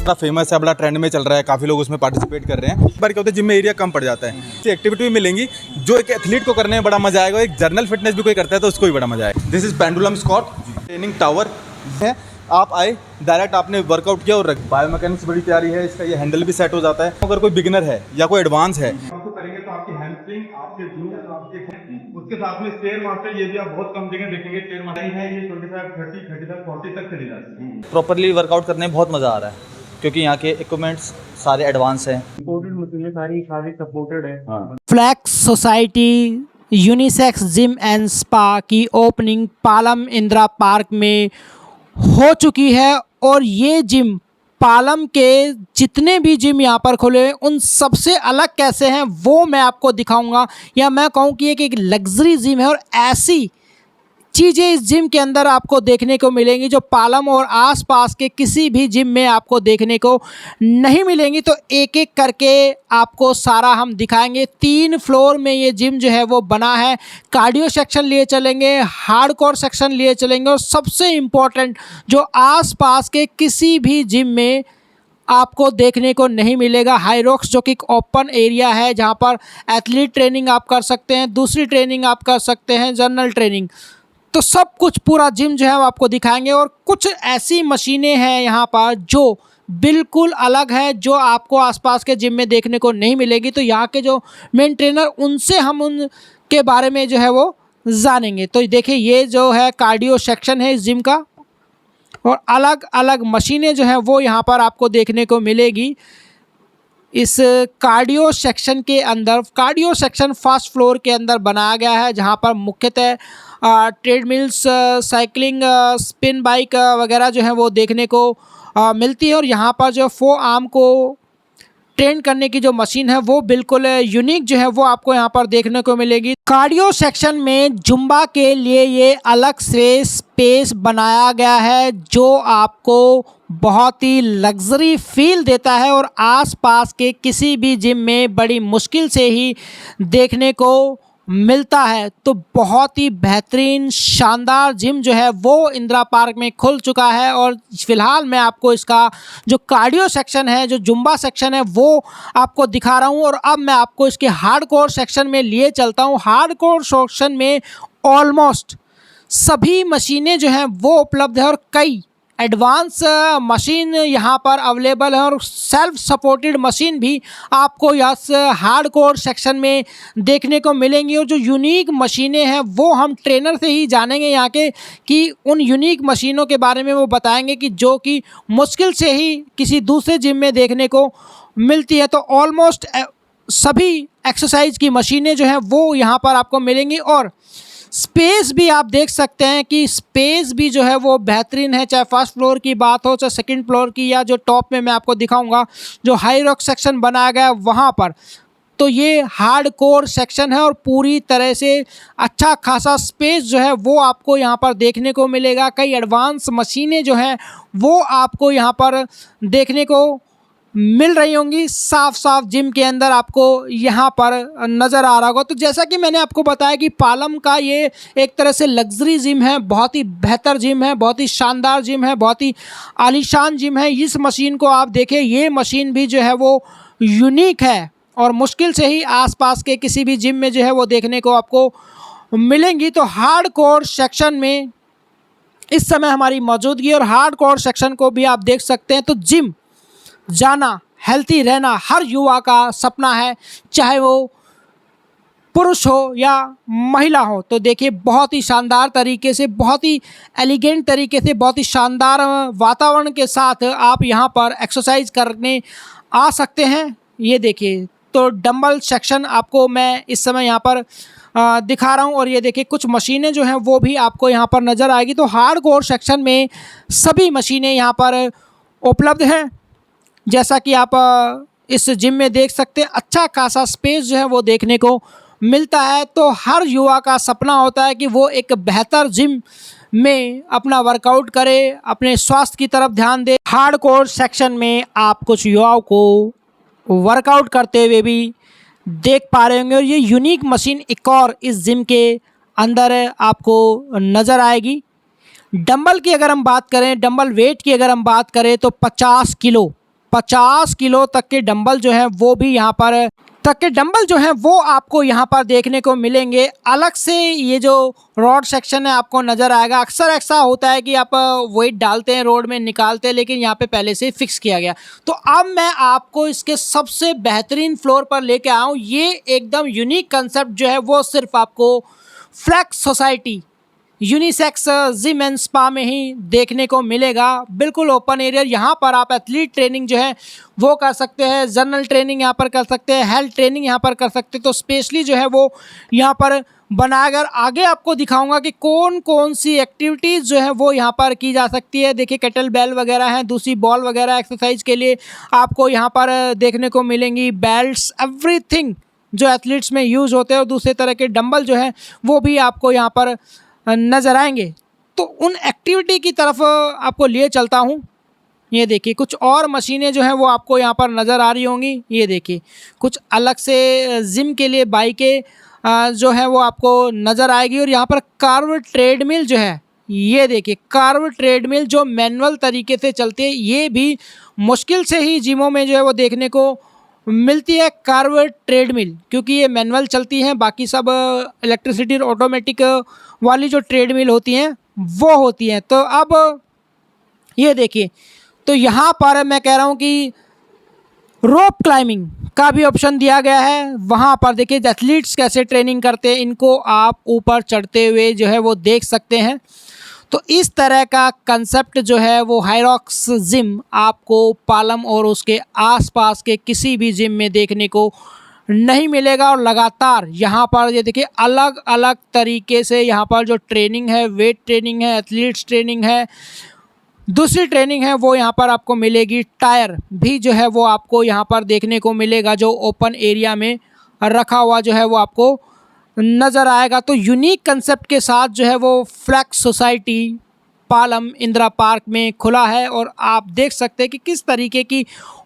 बड़ा फेमस है, बड़ा ट्रेंड में चल रहा है, काफ़ी लोग उसमें पार्टिसिपेट कर रहे हैं। एक बार क्या होता है, जिम में एरिया कम पड़ जाता है, तो एक्टिविटी भी मिलेंगी जो एक एथलीट को करने में बड़ा मजा आएगा। एक जर्नल फिटनेस भी कोई करता है तो उसको भी बड़ा मजा आएगा। This is pendulum squat, training tower है। आप आए डायरेक्ट, आपने वर्कआउट किया और बायोमैकेनिक्स बड़ी प्यारी है इसका, ये हैंडल भी सेट हो जाता है। अगर कोई बिगिनर है या कोई एडवांस है आपको करेंगे तो आपकी हैमस्ट्रिंग, आपके ग्लूट्स, आपके उसके साथ में स्टेयर मास्टर, ये भी आप बहुत कम जगह देखेंगे। स्टेयर मास्टर है ये 25, 30, 35, 40 तक चली जाती है। प्रॉपरली वर्कआउट करने में बहुत मज़ा आ रहा है क्योंकि यहाँ के इक्विपमेंट्स सारे एडवांस हैं। सपोर्टेड मशीनें सारी सपोर्टेड है। Flex society unisex gym and spa की ओपनिंग पालम इंदिरा पार्क में हो चुकी है और ये जिम पालम के जितने भी जिम यहाँ पर खुले हैं उन सबसे अलग कैसे हैं वो मैं आपको दिखाऊंगा, या मैं कहूँ कि एक लग्जरी जिम है और ऐसी चीज़ें इस जिम के अंदर आपको देखने को मिलेंगी जो पालम और आसपास के किसी भी जिम में आपको देखने को नहीं मिलेंगी। तो एक एक करके आपको सारा हम दिखाएंगे। 3 फ्लोर में ये जिम जो है वो बना है। कार्डियो सेक्शन लिए चलेंगे, हार्डकोर सेक्शन लिए चलेंगे और सबसे इम्पोर्टेंट जो आसपास के किसी भी जिम में आपको देखने को नहीं मिलेगा, हाईरॉक्स, जो कि एक ओपन एरिया है जहाँ पर एथलीट ट्रेनिंग आप कर सकते हैं, दूसरी ट्रेनिंग आप कर सकते हैं, जनरल ट्रेनिंग। तो सब कुछ पूरा जिम जो है वो आपको दिखाएंगे और कुछ ऐसी मशीनें हैं यहाँ पर जो बिल्कुल अलग है, जो आपको आसपास के जिम में देखने को नहीं मिलेगी। तो यहाँ के जो मेन ट्रेनर, उनसे हम उनके बारे में जो है वो जानेंगे। तो देखिए, ये जो है कार्डियो सेक्शन है इस जिम का और अलग अलग मशीनें जो हैं वो यहाँ पर आपको देखने को मिलेगी। इस कार्डियो सेक्शन के अंदर, कार्डियो सेक्शन फर्स्ट फ्लोर के अंदर बनाया गया है जहाँ पर मुख्यतः ट्रेडमिल्स, साइकिलिंग, स्पिन बाइक वगैरह जो है वो देखने को मिलती है। और यहाँ पर जो 4 आर्म को ट्रेन करने की जो मशीन है वो बिल्कुल यूनिक जो है वो आपको यहाँ पर देखने को मिलेगी। कार्डियो सेक्शन में जुम्बा के लिए ये अलग से स्पेस बनाया गया है जो आपको बहुत ही लग्जरी फील देता है और आसपास के किसी भी जिम में बड़ी मुश्किल से ही देखने को मिलता है। तो बहुत ही बेहतरीन शानदार जिम जो है वो इंदिरा पार्क में खुल चुका है। और फ़िलहाल मैं आपको इसका जो कार्डियो सेक्शन है, जो जुम्बा सेक्शन है, वो आपको दिखा रहा हूँ। और अब मैं आपको इसके हार्डकोर सेक्शन में लिए चलता हूँ। हार्डकोर सेक्शन में ऑलमोस्ट सभी मशीनें जो हैं वो उपलब्ध है और कई एडवांस मशीन यहाँ पर अवेलेबल है और सेल्फ सपोर्टेड मशीन भी आपको इस हार्डकोर सेक्शन में देखने को मिलेंगी। और जो यूनिक मशीनें हैं वो हम ट्रेनर से ही जानेंगे यहाँ के, कि उन यूनिक मशीनों के बारे में वो बताएंगे कि जो कि मुश्किल से ही किसी दूसरे जिम में देखने को मिलती है। तो ऑलमोस्ट सभी एक्सरसाइज की मशीनें जो हैं वो यहाँ पर आपको मिलेंगी और स्पेस भी आप देख सकते हैं कि स्पेस भी जो है वो बेहतरीन है, चाहे फर्स्ट फ्लोर की बात हो, चाहे सेकंड फ्लोर की, या जो टॉप में मैं आपको दिखाऊंगा जो हाई रॉक सेक्शन बनाया गया है वहाँ पर। तो ये हार्डकोर सेक्शन है और पूरी तरह से अच्छा खासा स्पेस जो है वो आपको यहाँ पर देखने को मिलेगा। कई एडवांस मशीनें जो हैं वो आपको यहाँ पर देखने को मिल रही होंगी। साफ साफ जिम के अंदर आपको यहाँ पर नज़र आ रहा होगा। तो जैसा कि मैंने आपको बताया कि पालम का ये एक तरह से लग्जरी जिम है, बहुत ही बेहतर जिम है, बहुत ही शानदार जिम है, बहुत ही आलीशान जिम है। इस मशीन को आप देखें, ये मशीन भी जो है वो यूनिक है और मुश्किल से ही आसपास के किसी भी जिम में जो है वो देखने को आपको मिलेंगी। तो हार्डकोर सेक्शन में इस समय हमारी मौजूदगी और हार्डकोर सेक्शन को भी आप देख सकते हैं। तो जिम जाना, हेल्थी रहना हर युवा का सपना है, चाहे वो पुरुष हो या महिला हो। तो देखिए, बहुत ही शानदार तरीके से, बहुत ही एलिगेंट तरीके से, बहुत ही शानदार वातावरण के साथ आप यहाँ पर एक्सरसाइज करने आ सकते हैं। ये देखिए, तो डंबल सेक्शन आपको मैं इस समय यहाँ पर दिखा रहा हूँ और ये देखिए कुछ मशीनें जो हैं वो भी आपको यहाँ पर नज़र आएगी। तो हार्डकोर सेक्शन में सभी मशीनें यहाँ पर उपलब्ध हैं, जैसा कि आप इस जिम में देख सकते हैं। अच्छा खासा स्पेस जो है वो देखने को मिलता है। तो हर युवा का सपना होता है कि वो एक बेहतर जिम में अपना वर्कआउट करे, अपने स्वास्थ्य की तरफ ध्यान दे। हार्डकोर सेक्शन में आप कुछ युवाओं को वर्कआउट करते हुए भी देख पा रहे होंगे और ये यूनिक मशीन एक और इस जिम के अंदर आपको नज़र आएगी। डंबल की अगर हम बात करें, डंबल वेट की अगर हम बात करें तो 50 किलो 50 किलो तक के डंबल जो हैं वो भी यहाँ पर आपको यहाँ पर देखने को मिलेंगे। अलग से ये जो रॉड सेक्शन है आपको नज़र आएगा। अक्सर ऐसा होता है कि आप वेट डालते हैं रोड में निकालते हैं, लेकिन यहाँ पे पहले से ही फिक्स किया गया। तो अब मैं आपको इसके सबसे बेहतरीन फ्लोर पर लेके आया हूँ। ये एकदम यूनिक कंसेप्ट जो है वो सिर्फ आपको flex society unisex gym and spa में ही देखने को मिलेगा। बिल्कुल ओपन एरिया, यहाँ पर आप एथलीट ट्रेनिंग जो है वो कर सकते हैं, जनरल ट्रेनिंग यहाँ पर कर सकते हैं, हेल्थ ट्रेनिंग यहाँ पर कर सकते हैं। तो स्पेशली जो है वो यहाँ पर बनाकर आगे आपको दिखाऊंगा कि कौन कौन सी एक्टिविटीज़ जो है वो यहाँ पर की जा सकती है। देखिए केटल बेल वगैरह हैं, दूसरी बॉल वगैरह एक्सरसाइज के लिए आपको यहाँ पर देखने को मिलेंगी, बेल्ट्स, एवरीथिंग जो एथलीट्स में यूज़ होते हैं। और दूसरे तरह के डंबल जो है वो भी आपको यहाँ पर नज़र आएंगे। तो उन एक्टिविटी की तरफ आपको लिए चलता हूँ। ये देखिए कुछ और मशीनें जो हैं वो आपको यहाँ पर नज़र आ रही होंगी। ये देखिए कुछ अलग से जिम के लिए बाइकें जो है वो आपको नज़र आएगी। और यहाँ पर कार्व ट्रेडमिल जो है, ये देखिए कार्व ट्रेडमिल जो मैनुअल तरीके से चलती है, ये भी मुश्किल से ही जिमों में जो है वो देखने को मिलती है कार्व ट्रेडमिल, क्योंकि ये मैनुअल चलती हैं। बाकी सब इलेक्ट्रिसिटी और ऑटोमेटिक वाली जो ट्रेडमिल होती हैं वो होती हैं। तो अब ये देखिए, तो यहाँ पर मैं कह रहा हूँ कि रोप क्लाइंबिंग का भी ऑप्शन दिया गया है। वहाँ पर देखिए एथलीट्स कैसे ट्रेनिंग करते हैं, इनको आप ऊपर चढ़ते हुए जो है वो देख सकते हैं। तो इस तरह का कंसेप्ट जो है वो हाइरॉक्स जिम आपको पालम और उसके आसपास के किसी भी जिम में देखने को नहीं मिलेगा। और लगातार यहाँ पर ये देखिए अलग अलग तरीके से यहाँ पर जो ट्रेनिंग है, वेट ट्रेनिंग है, एथलीट्स ट्रेनिंग है, दूसरी ट्रेनिंग है वो यहाँ पर आपको मिलेगी। टायर भी जो है वो आपको यहाँ पर देखने को मिलेगा, जो ओपन एरिया में रखा हुआ जो है वो आपको नज़र आएगा। तो यूनिक कंसेप्ट के साथ जो है वो flex society Palam Indira park में खुला है। और आप देख सकते हैं कि किस तरीके की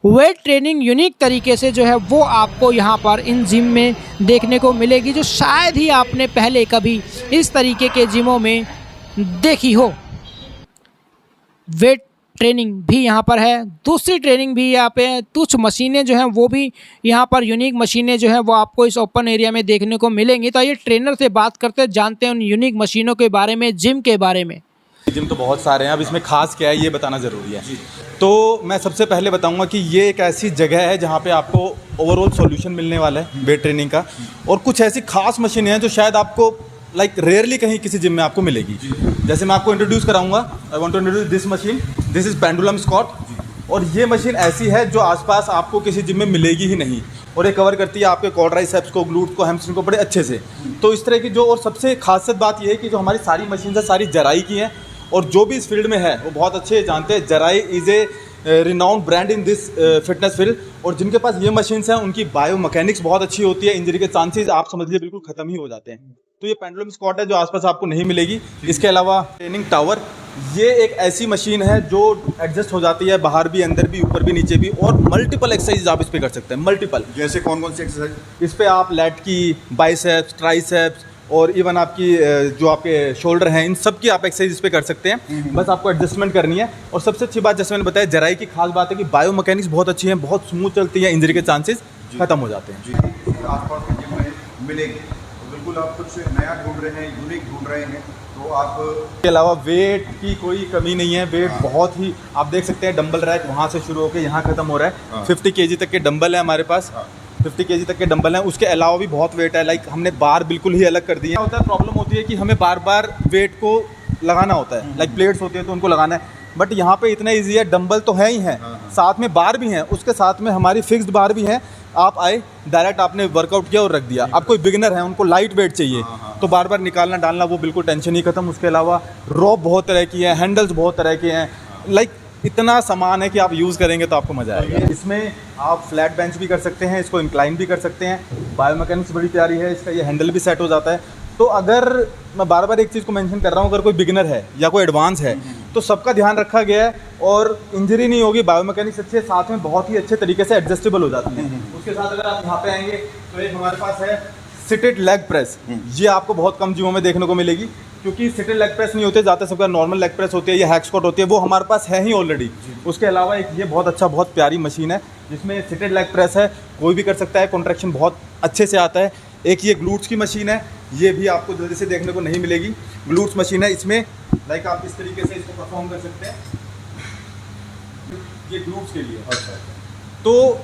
वेट ट्रेनिंग यूनिक तरीके से जो है वो आपको यहाँ पर इन जिम में देखने को मिलेगी, जो शायद ही आपने पहले कभी इस तरीके के जिमों में देखी हो। वेट ट्रेनिंग भी यहाँ पर है, दूसरी ट्रेनिंग भी यहाँ पे है। कुछ मशीनें जो हैं वो भी यहाँ पर यूनिक मशीनें जो हैं वो आपको इस ओपन एरिया में देखने को मिलेंगी। तो ये ट्रेनर से बात करते हैं, जानते हैं उन यूनिक मशीनों के बारे में, जिम के बारे में। जिम तो बहुत सारे हैं, अब इसमें खास क्या है ये बताना ज़रूरी है। तो मैं सबसे पहले बताऊंगा कि ये एक ऐसी जगह है जहाँ पे आपको ओवरऑल सॉल्यूशन मिलने वाला है वेट ट्रेनिंग का। और कुछ ऐसी खास मशीनें हैं जो शायद आपको रेयरली कहीं किसी जिम में आपको मिलेगी। जैसे मैं आपको इंट्रोड्यूस कराऊंगा, I want to introduce this machine, this is pendulum squat. और ये मशीन ऐसी है जो आसपास आपको किसी जिम में मिलेगी ही नहीं, और ये कवर करती है आपके क्वाड्राइसेप्स को, ग्लूट को, हैमस्ट्रिंग को बड़े अच्छे से। तो इस तरह की जो, और सबसे खासियत बात यह है कि जो हमारी सारी मशीन है सारी जराई की हैं, और जो भी इस फील्ड में है वो बहुत अच्छे जानते हैं। जराई is a renowned brand in this fitness field. और जिनके पास ये मशीन्स हैं उनकी बायो मैकेनिक्स बहुत अच्छी होती है, इंजरी के चांसेस आप समझ लीजिए बिल्कुल ख़त्म ही हो जाते हैं। तो ये पेंडुलम स्क्वाट है जो आसपास आपको नहीं मिलेगी। इसके अलावा ट्रेनिंग टावर, ये एक ऐसी मशीन है जो एडजस्ट हो जाती है बाहर भी, अंदर भी, ऊपर भी, नीचे भी, और मल्टीपल एक्सरसाइज आप इस पर कर सकते हैं। मल्टीपल, जैसे कौन कौन सी एक्सरसाइज? इस पर आप लैट की, बाइसेप्स, ट्राइसेप्स, और इवन आपकी जो आपके शोल्डर हैं, इन सब की आप एक्सरसाइज इस पे कर सकते हैं। बस आपको एडजस्टमेंट करनी है। और सबसे अच्छी बात, जैसे मैंने बताया, जराई की खास बात है कि बायो मैकेनिक्स बहुत अच्छी है, बहुत स्मूथ चलती है, इंजरी के चांसेस खत्म हो जाते हैं। जी, आसपास के जिम में मिलेगी तो बिल्कुल आप कुछ नया ढूंढ रहे हैं, यूनिक ढूंढ रहे हैं, तो आप इसके अलावा वेट की कोई कमी नहीं है। वेट बहुत ही, आप देख सकते हैं डंबल रैक वहाँ से शुरू होकर यहाँ खत्म हो रहा है। 50 kg तक के डंबल है हमारे पास, 50 kg तक के डंबल हैं। उसके अलावा भी बहुत वेट है, हमने बार बिल्कुल ही अलग कर दिए। क्या होता है, प्रॉब्लम होती है कि हमें बार बार वेट को लगाना होता है, प्लेट्स होती है तो उनको लगाना है। बट यहाँ पे इतना ईजी है, डंबल तो है ही हैं, साथ में बार भी हैं, उसके साथ में हमारी फिक्स्ड बार भी हैं। आप आए डायरेक्ट आपने वर्कआउट किया और रख दिया। अब कोई बिगिनर है, उनको लाइट वेट चाहिए, तो बार बार निकालना डालना वो बिल्कुल टेंशन ही खत्म। उसके अलावा रोप बहुत तरह की है, हैंडल्स बहुत तरह के हैं, इतना सामान है कि आप यूज़ करेंगे तो आपको मज़ा आएगा। इसमें आप फ्लैट बेंच भी कर सकते हैं, इसको इंक्लाइन भी कर सकते हैं। बायो मैकेनिक्स बड़ी प्यारी है, इसका ये हैंडल भी सेट हो जाता है। तो अगर मैं बार बार एक चीज़ को मेंशन कर रहा हूँ, अगर कोई बिगिनर है या कोई एडवांस है तो सबका ध्यान रखा गया है, और इंजरी नहीं होगी। बायो मैकेनिक्स अच्छे, साथ में बहुत ही अच्छे तरीके से एडजस्टेबल हो जाती है। उसके साथ अगर आप यहाँ पे आएंगे तो एक हमारे पास है सिटेड लेग प्रेस। ये आपको बहुत कम जिमों में देखने को मिलेगी। क्योंकि सिटेड लेग प्रेस नहीं होते, ज़्यादा सबका नॉर्मल लेग प्रेस होती है या हैक स्क्वाट होती है, वो हमारे पास है ही ऑलरेडी। उसके अलावा एक ये बहुत अच्छा, बहुत प्यारी मशीन है जिसमें सिटेड लेग प्रेस है, कोई भी कर सकता है, कॉन्ट्रैक्शन बहुत अच्छे से आता है। एक ये ग्लूट्स की मशीन है, ये भी आपको जल्दी से देखने को नहीं मिलेगी। ग्लूट्स मशीन है, इसमें लाइक आप इस तरीके से इसको परफॉर्म कर सकते हैं, ये ग्लूट्स के लिए। अच्छा, तो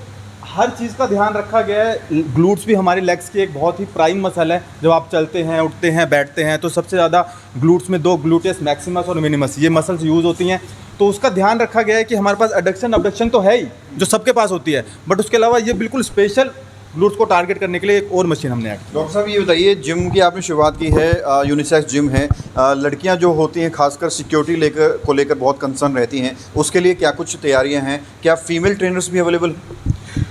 हर चीज़ का ध्यान रखा गया है। ग्लूट्स भी हमारे लेग्स की एक बहुत ही प्राइम मसल है। जब आप चलते हैं, उठते हैं, बैठते हैं, तो सबसे ज़्यादा ग्लूट्स में दो ग्लूटेस मैक्सिमस और मिनिमस ये मसल्स यूज़ होती हैं। तो उसका ध्यान रखा गया है कि हमारे पास एडक्शन अबडक्शन तो है ही, जो सबके पास होती है, बट उसके अलावा ये बिल्कुल स्पेशल ग्लूट्स को टारगेट करने के लिए एक और मशीन हमने ऐड की। डॉक्टर साहब ये बताइए, जिम की आपने शुरुआत की है, यूनिसेक्स जिम है, लड़कियां जो होती हैं खासकर सिक्योरिटी लेकर बहुत कंसर्न रहती हैं, उसके लिए क्या कुछ तैयारियां हैं? क्या फीमेल ट्रेनर्स भी अवेलेबल?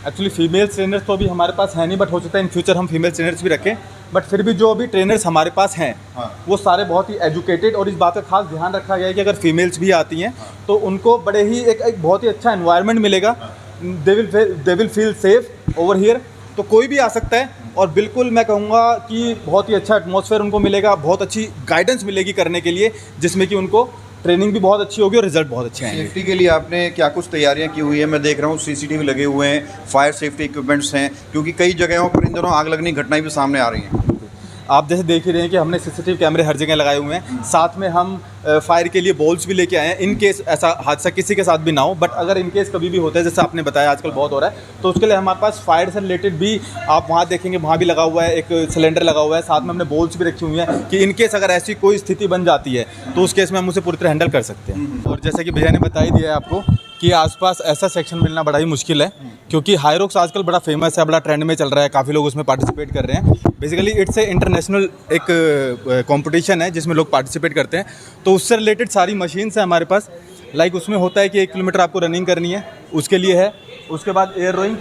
एक्चुअली फीमेल ट्रेनर्स तो अभी हमारे पास है नहीं, बट हो सकता है इन फ्यूचर हम फीमेल ट्रेनर्स भी रखें। बट फिर भी जो अभी ट्रेनर्स हमारे पास हैं, वो सारे बहुत ही एजुकेटेड, और इस बात का खास ध्यान रखा गया है कि अगर फीमेल्स भी आती हैं तो उनको बड़े ही एक बहुत ही अच्छा एनवायरनमेंट मिलेगा। They will feel safe over here. तो कोई भी आ सकता है, और बिल्कुल मैं कहूँगा कि बहुत ही अच्छा एटमॉस्फेयर उनको मिलेगा, बहुत अच्छी गाइडेंस मिलेगी करने के लिए, जिसमें कि उनको ट्रेनिंग भी बहुत अच्छी होगी और रिजल्ट बहुत अच्छे आएंगे। सेफ्टी के लिए आपने क्या कुछ तैयारियां की हुई है? मैं देख रहा हूँ सीसीटीवी लगे हुए हैं, फायर सेफ्टी इक्विपमेंट्स हैं, क्योंकि कई जगहों पर इन दिनों आग लगने की घटनाएं भी सामने आ रही हैं। आप जैसे देख ही रहे हैं कि हमने सीसीटीवी कैमरे हर जगह लगाए हुए हैं, साथ में हम फायर के लिए बॉल्स भी लेके आए हैं, इन केस ऐसा हादसा किसी के साथ भी ना हो। बट अगर इन केस कभी भी होता है, जैसे आपने बताया आजकल बहुत हो रहा है, तो उसके लिए हमारे पास फायर से रिलेटेड भी आप वहाँ देखेंगे, वहाँ भी लगा हुआ है, एक सिलेंडर लगा हुआ है, साथ में हमने बॉल्स भी रखी हुई हैं कि इन केस अगर ऐसी कोई स्थिति बन जाती है तो उस केस में हम उसे पूरी तरह हैंडल कर सकते हैं। और जैसे कि भैया ने बता ही दिया है आपको कि आसपास ऐसा सेक्शन मिलना बड़ा ही मुश्किल है, क्योंकि हाईरोक्स आजकल बड़ा फेमस है, बड़ा ट्रेंड में चल रहा है, काफ़ी लोग उसमें पार्टिसिपेट कर रहे हैं। बेसिकली इट्स ए इंटरनेशनल एक कंपटीशन है जिसमें लोग पार्टिसिपेट करते हैं। तो उससे रिलेटेड सारी मशीन्स हैं हमारे पास। लाइक उसमें होता है कि 1 किलोमीटर आपको रनिंग करनी है, उसके लिए है। उसके बाद एयर रोइंग,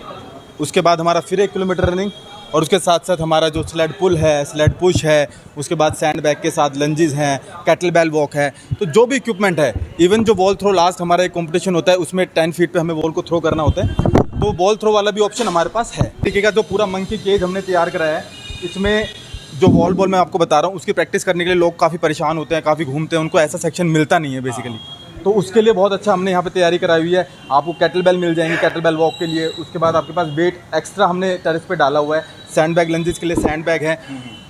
उसके बाद हमारा फिर 1 किलोमीटर रनिंग, और उसके साथ साथ हमारा जो स्लेड पुल है, स्लेड पुश है, उसके बाद सैंड बैग के साथ लंजेस हैं, कैटल बेल वॉक है। तो जो भी इक्विपमेंट है, इवन जो बॉल थ्रो, लास्ट हमारा एक कंपटीशन होता है उसमें 10 फीट पे हमें बॉल को थ्रो करना होता है, तो बॉल थ्रो वाला भी ऑप्शन हमारे पास है। तरीके का जो पूरा मंकी केज हमने तैयार कराया है, इसमें जो वॉल बॉल मैं आपको बता रहा हूँ उसकी प्रैक्टिस करने के लिए लोग काफ़ी परेशान होते हैं, काफ़ी घूमते हैं, उनको ऐसा सेक्शन मिलता नहीं है बेसिकली। तो उसके लिए बहुत अच्छा हमने यहाँ पे तैयारी कराई हुई है। आपको कैटल बेल मिल जाएंगी कैटल बेल वॉक के लिए। उसके बाद आपके पास वेट एक्स्ट्रा हमने टेरेस पे डाला हुआ है, सैंड बैग लंजेस के लिए सैंड बैग है।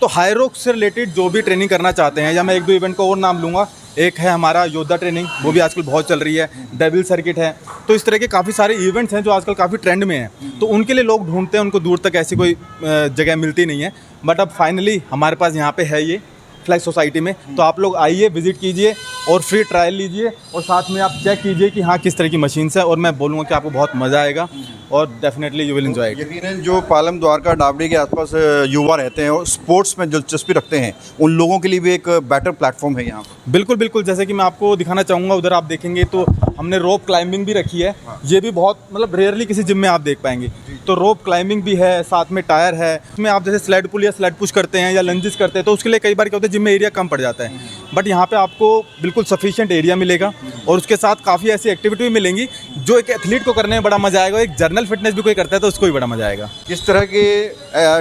तो हाईरोक्स से रिलेटेड जो भी ट्रेनिंग करना चाहते हैं, या मैं 1-2 इवेंट का और नाम लूँगा, एक है हमारा योद्धा ट्रेनिंग, वो भी आजकल बहुत चल रही है, डेविल सर्किट है। तो इस तरह के काफ़ी सारे इवेंट्स हैं जो आजकल काफ़ी ट्रेंड में हैं, तो उनके लिए लोग ढूंढते हैं, उनको दूर तक ऐसी कोई जगह मिलती नहीं है। बट अब फाइनली हमारे पास यहाँ पे है ये फ्लैक्स सोसाइटी में। तो आप लोग आइए, विजिट कीजिए और फ्री ट्रायल लीजिए, और साथ में आप चेक कीजिए कि हाँ किस तरह की मशीन्स है, और मैं बोलूँगा कि आपको बहुत मज़ा आएगा और definitely you will enjoy it. यकीनन जो पालम द्वारका डाबड़ी के आसपास युवा रहते हैं और स्पोर्ट्स में दिलचस्पी रखते हैं, उन लोगों के लिए भी एक बेटर प्लेटफॉर्म है यहाँ। बिल्कुल बिल्कुल, जैसे कि मैं आपको दिखाना चाहूँगा, उधर आप देखेंगे तो हमने रोप क्लाइंबिंग भी रखी है। ये भी बहुत मतलब रेयरली किसी जिम में आप देख पाएंगे। तो रोप क्लाइंबिंग भी है, साथ में टायर है। उसमें आप जैसे स्लेड पुल या स्लेड पुश करते हैं या लंजेस करते हैं, तो उसके लिए कई बार क्या होता है, जिम में एरिया कम पड़ जाता है, बट यहाँ पे आपको बिल्कुल सफिशिएंट एरिया मिलेगा, और उसके साथ काफ़ी ऐसी एक्टिविटी भी मिलेंगी जो एक एथलीट को करने में बड़ा मजा आएगा। एक जर्नल फिटनेस भी कोई करता है तो उसको भी बड़ा मजा आएगा। किस तरह के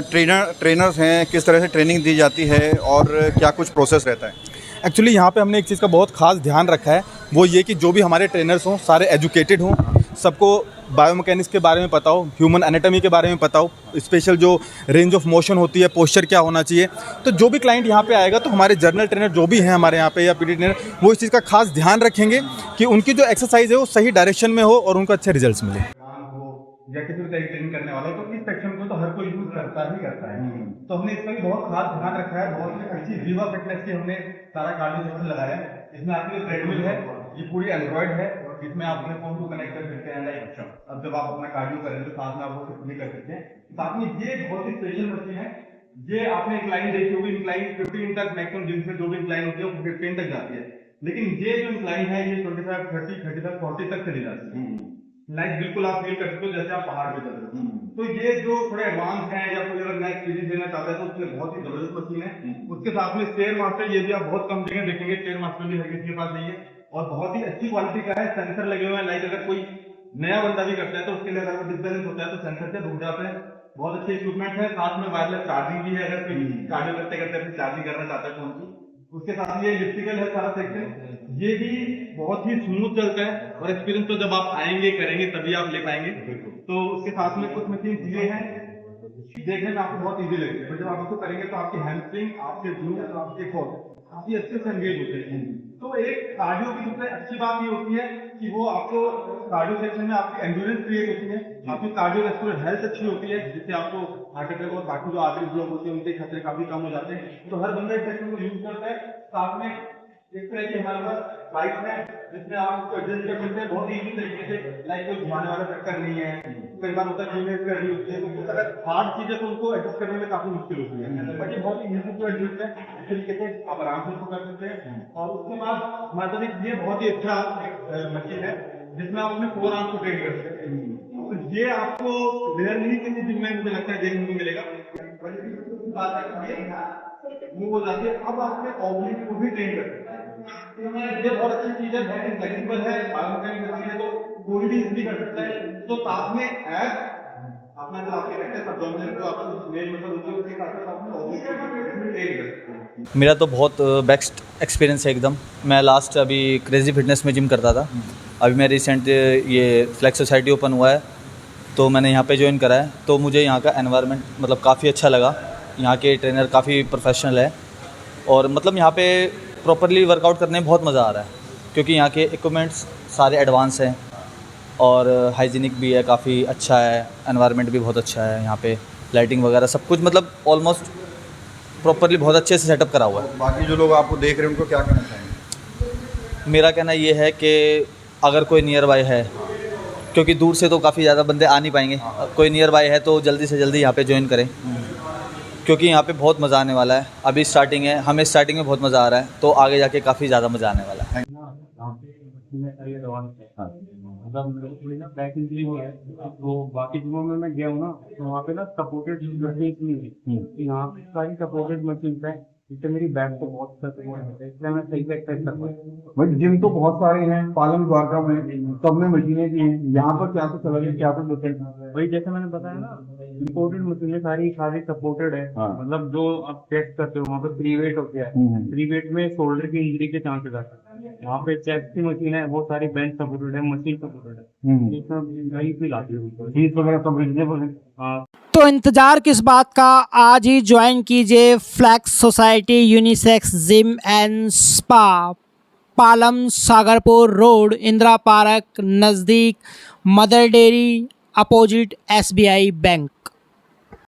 ट्रेनर्स हैं, किस तरह से ट्रेनिंग दी जाती है, और क्या कुछ प्रोसेस रहता है? एक्चुअली यहाँ पे हमने एक चीज़ का बहुत खास ध्यान रखा है, वो ये कि जो भी हमारे ट्रेनर्स हों सारे एजुकेटेड हों, सबको बायोमैकेनिक्स के बारे में पता हो, ह्यूमन एनाटॉमी के बारे में पता हो, स्पेशल जो रेंज ऑफ मोशन होती है, पोस्चर क्या होना चाहिए। तो जो भी क्लाइंट यहाँ पे आएगा, तो हमारे जर्नल ट्रेनर जो भी हैं हमारे यहाँ पे या पीटी ट्रेनर, वो इस चीज़ का खास ध्यान रखेंगे कि उनकी जो एक्सरसाइज है वो सही डायरेक्शन में हो और उनको अच्छे रिजल्ट्स मिले। या किसी भी तरह की ट्रेनिंग करने वाला हो, तो इस सेक्शन को तो हर कोई यूज करता है। तो हमने इसका भी बहुत खास ध्यान रखा है। बहुत ही अच्छी रीवा फिटनेस की हमने सारा कार्डियो सेक्शन लगाया है। इसमें आपकी जो ट्रेडमिल है ये पूरी एंड्रॉइड है, इसमें आप अपने फोन को कनेक्ट कर सकते हैं। लाइक अब जब आप अपना कार्डियो करें तो साथ में आप वो भी कर सकते हैं। साथ में ये बहुत ही स्पेशल मशीन है। ये आपने इंक्लाइन देखी होगी, इंक्लाइन 15 तक मैक्सिमम जिम में जो भी इंक्लाइन होती है वो 15 तक जाती है, लेकिन ये जो इंक्लाइन है ये 25, 30, 35, 40 तक चली जाती है। लाइक बिल्कुल आप फील कर सकते हो जैसे आप पहाड़ पे चल रहे हो। तो ये जो थोड़े एडवांस हैं या कोई अगर नया एक्सपीरियंस देना चाहता है तो उसके लिए बहुत ही जबरदस्त मशीन है। उसके साथ में स्टेयर मास्टर, ये भी आप बहुत कम जगह देखेंगे, स्टेयर मास्टर भी हर किसी के पास नहीं है, और बहुत ही अच्छी क्वालिटी का है। सेंसर लगे हुए हैं, लाइक अगर कोई नया बंदा भी करता है तो उसके लिए अगर डिसबैलेंस होता है तो सेंसर से रुक जाते हैं। बहुत अच्छे इक्विपमेंट है, साथ में वायरलेस चार्जिंग भी है, अगर कोई कार्डियो करते करते अपनी चार्जिंग करना चाहता है फोन की। उसके साथ ये इलेक्ट्रिकल है सारा सेक्शन, ये भी बहुत ही स्मूथ चलता है और एक्सपीरियंस तो जब आप आएंगे करेंगे तभी आप ले पाएंगे। तो उसके साथ में कुछ मशीन ये हैं देखने में आपको बहुत इजी लगेगी, पर जब आप उसको करेंगे तो आपकी हैमस्ट्रिंग, आपके ग्लूज, आपके कोर काफी अच्छे से एंगेज होते हैं। तो एक कार्डियो की सबसे अच्छी बात ये होती है कि वो आपको कार्डियो सेक्शन में आपकी एंड्योरेंस क्रिएट होती है, आपकी कार्डियोवैस्कुलर हेल्थ अच्छी होती है, जिससे आपको हार्ट अटैक और बाकी जो आर्टरी ब्लॉक होते हैं उनके खतरे काफी कम हो जाते हैं। तो हर बंदा इस सेक्शन को यूज करता है। साथ में इस तरह की हमारे पास बाइक है जिसमें आप उसको एडजस्ट कर सकते हैं बहुत इजी तरीके से, लाइक कोई घुमाने वाला चक्कर नहीं है। कई बार होता है जीमेल करनी होती है तो अगर हार्ड चीजें तो उनको एडजस्ट करने में काफी मुश्किल होती है, बट ये बहुत ही इजी टू एडजस्ट है, इस तरीके से आप आराम से उसको कर सकते हैं। और उसके बाद हमारे पास एक ये बहुत ही अच्छा मशीन है जिसमें आप अपने 4 आर्म को ट्रेन कर सकते हैं। तो ये आपको रेयर नहीं किसी जिम में मुझे लगता है देखने को मिलेगा। वो हो जाती है, अब आपने ऑब्लिक को भी ट्रेन कर सकते हैं। ये बहुत अच्छी चीज है, बहुत ही फ्लेक्सिबल है, बायोमैकेनिकल मशीन है तो कोई भी इजीली कर सकता है। तो साथ में एब अपना जो आपके रहते हैं एब्डोमिनल जो आपका मेन मसल होती है उसके साथ साथ आपने ऑब्लिक को भी ट्रेन कर सकते हैं। मेरा तो बहुत बेस्ट एक्सपीरियंस है एकदम। मैं लास्ट अभी क्रेजी फिटनेस में जिम करता था, अभी मैं रिसेंट ये फ्लेक्स सोसाइटी ओपन हुआ है तो मैंने यहाँ पे ज्वाइन करा है। तो मुझे यहाँ का एनवायरनमेंट मतलब काफ़ी अच्छा लगा, यहाँ के ट्रेनर काफ़ी प्रोफेशनल है और मतलब यहाँ पे प्रॉपरली वर्कआउट करने में बहुत मज़ा आ रहा है क्योंकि यहाँ के इक्विपमेंट्स सारे एडवांस हैं और हाइजीनिक भी है, काफ़ी अच्छा है, एनवायरनमेंट भी बहुत अच्छा है, यहाँ पे लाइटिंग वगैरह सब कुछ मतलब ऑलमोस्ट प्रॉपरली बहुत अच्छे से सेटअप करा हुआ है। बाकी जो लोग आपको देख रहे हैं उनको क्या कहना चाहेंगे? मेरा कहना ये है कि अगर कोई नियर बाय है, क्योंकि दूर से तो काफ़ी ज़्यादा बंदे आ नहीं पाएंगे, कोई नियर बाय है तो जल्दी से जल्दी यहाँ पे ज्वाइन करें क्योंकि यहाँ पे बहुत मज़ा आने वाला है। अभी स्टार्टिंग है, हमें स्टार्टिंग में बहुत मज़ा आ रहा है तो आगे जाके काफ़ी ज़्यादा मज़ा आने वाला है। मतलब मेरे को थोड़ी ना बैक इंजरी हुई है तो बाकी जिमों में मैं गया हूँ ना तो वहाँ पे ना सपोर्टेड मशीन नहीं है, यहाँ पे सारी सपोर्टेड मशीन है जिससे मेरी बैक को बहुत सपोर्ट होता है, इसलिए मैं सही से एक्सरसाइज कर पाता हूँ। भाई जिम तो बहुत सारे हैं, पालम द्वारका में सब में मशीनें भी हैं, यहाँ पर क्या कुछ अलग है, क्या कुछ डिफरेंट है? वही जैसे मैंने बताया ना, सपोर्टेड मशीनें सारी सारी सपोर्टेड है। हाँ। मतलब जो आप टेस्ट करते हो वहाँ पे फ्री वेट होता है, फ्री वेट में शोल्डर की इंजरी के चांसेस आते हैं। वहाँ पे चेस्ट की मशीन है वो सारी बेंच सपोर्टेड है, मशीन सपोर्टेड है, इसमें वही फील आती है। फीस वगैरह सब रिजनेबल है। हाँ। तो इंतज़ार किस बात का, आज ही ज्वाइन कीजिए Flex society unisex gym and spa, Palam Sagarpur road, Indira park नज़दीक, Mother Dairy, opposite SBI bank.